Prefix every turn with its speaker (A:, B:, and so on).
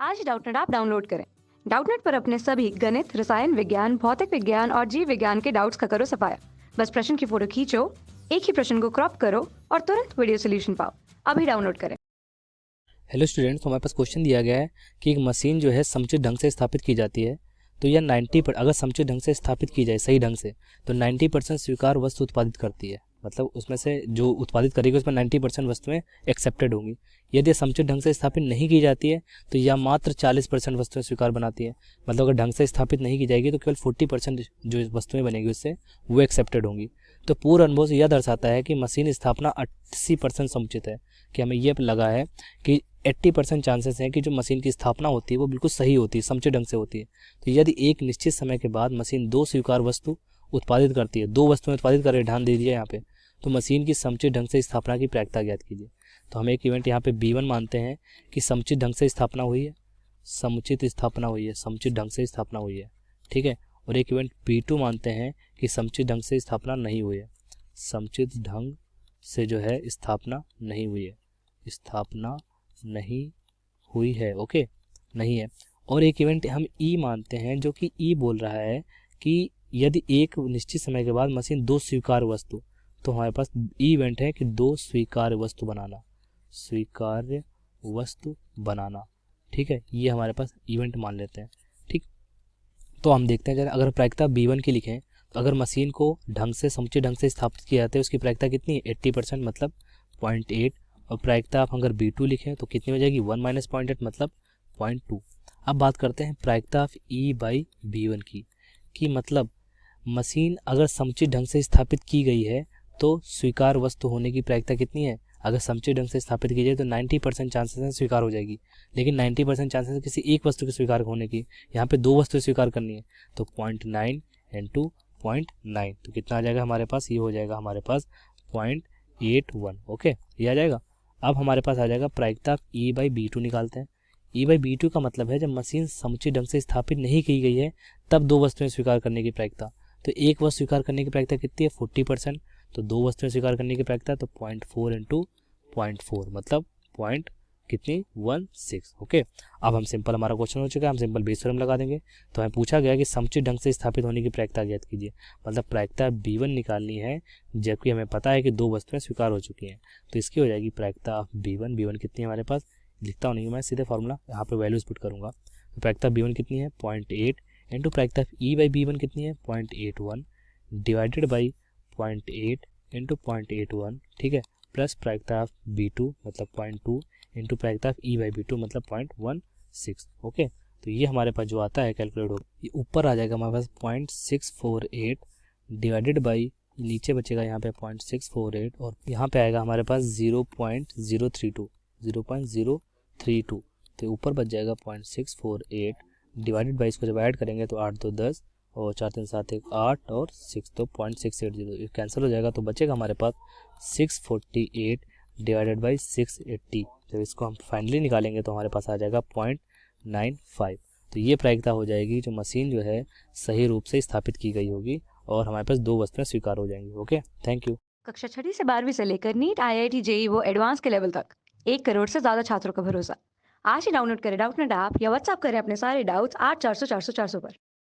A: आज ही Doubtnut app download करें। Doubtnut पर अपने सभी गणित, रसायन विज्ञान, भौतिक विज्ञान और जीव विज्ञान के डाउट्स का करो सफाया। बस प्रश्न की फोटो खींचो, एक ही प्रश्न को क्रॉप करो और तुरंत वीडियो सोल्यूशन पाओ। अभी डाउनलोड करें।
B: हेलो स्टूडेंट्स, तो हमारे पास क्वेश्चन दिया गया है कि एक मशीन जो है समुचित ढंग से स्थापित की जाती है, तो यह 90 पर अगर समुचित ढंग से स्थापित की जाए सही ढंग से तो 90% स्वीकार वस्तु उत्पादित करती है। मतलब उसमें से जो उत्पादित करेगी उसमें 90% वस्तुएं एक्सेप्टेड होंगी। यदि समुचित ढंग से स्थापित नहीं की जाती है तो यह मात्र 40% वस्तुएं स्वीकार बनाती है। मतलब अगर ढंग से स्थापित नहीं की जाएगी तो केवल 40% जो वस्तुएं बनेगी उससे वो एक्सेप्टेड होंगी। तो पूर्ण अनुभव से यह दर्शाता है कि मशीन स्थापना 80% समुचित है। कि हमें यह लगा है कि 80% चांसेस हैं कि जो मशीन की स्थापना होती है वो बिल्कुल सही होती है, समुचित ढंग से होती है। तो यदि एक निश्चित समय के बाद मशीन 2 स्वीकार वस्तु उत्पादित करती है, 2 वस्तुएं उत्पादित कर रही है, ध्यान दीजिए यहाँ पे, तो मशीन की समुचित ढंग से स्थापना की प्रायिकता ज्ञात कीजिए। तो हम एक इवेंट यहाँ पे B1 मानते हैं कि समुचित ढंग से स्थापना हुई है, समुचित स्थापना हुई है, समुचित ढंग से स्थापना हुई है, ठीक है। और एक इवेंट B2 मानते हैं कि समुचित ढंग से स्थापना नहीं हुई है, समुचित ढंग से जो है स्थापना नहीं हुई है, स्थापना नहीं हुई है, ओके, नहीं है। और एक इवेंट हम ई मानते हैं जो कि ई बोल रहा है कि यदि एक निश्चित समय के बाद मशीन 2 स्वीकार्य वस्तु, तो हमारे पास ई इवेंट है कि 2 स्वीकार्य वस्तु बनाना, स्वीकार्य वस्तु बनाना, ठीक है। ये हमारे पास इवेंट मान लेते हैं, ठीक। तो हम देखते हैं जरा, अगर प्रायिकता B1 की लिखें तो अगर मशीन को ढंग से समुचित ढंग से स्थापित किया जाता है उसकी प्रायिकता कितनी है, 80%, मतलब 0.8। और प्रायिकता आप अगर B2 लिखें तो कितनी हो जाएगी, 1 - 0.8 मतलब 0.2। अब बात करते हैं प्रायिकता ऑफ E/B1 की, कि मतलब मशीन अगर समुचित ढंग से स्थापित की गई है तो स्वीकार वस्तु होने की प्रायिकता कितनी है। अगर समुचित ढंग से स्थापित की जाए तो 90% चांसेस हैं स्वीकार हो जाएगी, लेकिन 90% चांसेस किसी एक वस्तु के स्वीकार होने की। यहाँ पे 2 वस्तु स्वीकार करनी है, तो 0.9 × 0.9 तो कितना आ जाएगा हमारे पास, ये हो जाएगा हमारे पास 0.81, ओके, ये आ जाएगा। अब हमारे पास आ जाएगा प्रायिकता E/B2 निकालते हैं। E/B2 का मतलब है जब मशीन समुचित ढंग से स्थापित नहीं की गई है तब 2 वस्तुएं स्वीकार करने की प्रायिकता। तो एक वस्तु स्वीकार करने की प्रायिकता कितनी है, 40%। तो 2 वस्तुएं स्वीकार करने की प्रायिकता तो 0.4 × 0.4 मतलब पॉइंट कितनी, 16, ओके। अब हम सिंपल, हमारा क्वेश्चन हो चुका है, हम सिंपल बेस थ्योरम लगा देंगे। तो हमें पूछा गया कि समुचित ढंग से स्थापित होने की प्रायिकता ज्ञात कीजिए, मतलब प्रायिकता B1 निकालनी है जबकि हमें पता है कि 2 वस्तुएं स्वीकार हो चुकी हैं। तो इसकी हो जाएगी प्रायिकता ऑफ B1 कितनी है हमारे पास, लिखता हूँ नहीं मैं, सीधे फॉर्मूला यहाँ पे वैल्यूज पुट करूँगा। तो प्रायिकता B1 कितनी है, 0.8 इंटू प्रायिकता ऑफ E/B1 कितनी है, 0.81 डिवाइडेड बाई 0.8 इंटू 0.81, ठीक है, प्लस प्रायिकता ऑफ B2 मतलब 0.2 इंटू प्रायिकता ऑफ E/B2 मतलब 0.16, ओके। तो ये हमारे पास जो आता है कैलकुलेट हो, ये ऊपर आ जाएगा हमारे पास 0.648 डिवाइडेड बाई, नीचे बचेगा यहाँ पे 0.648 और यहाँ पे आएगा हमारे पास 0.032, तो ऊपर बच जाएगा 0.648 डिवाइडेड बाई, इसको जब ऐड करेंगे तो 8 × 2 = 10 और 4 × 3 = 7 = 8 और 6 तो 0.680 कैंसिल हो जाएगा, तो बचेगा हमारे पास 648 डिवाइडेड बाई 680। जब इसको हम फाइनली निकालेंगे तो हमारे पास आ जाएगा 0.95। तो ये प्रायिकता हो जाएगी जो मशीन जो है सही रूप से स्थापित की गई होगी और हमारे पास 2 वस्तुएं स्वीकार हो जाएंगी, ओके, थैंक यू।
A: कक्षा 6 से 12वीं से लेकर नीट, IIT, JEE वो एडवांस के लेवल तक 1 करोड़ से ज्यादा छात्रों का भरोसा। आज ही डाउनलोड करें डाउटनेट ऐप या व्हाट्सएप करें अपने सारे डाउट्स 8400 400 400 पर।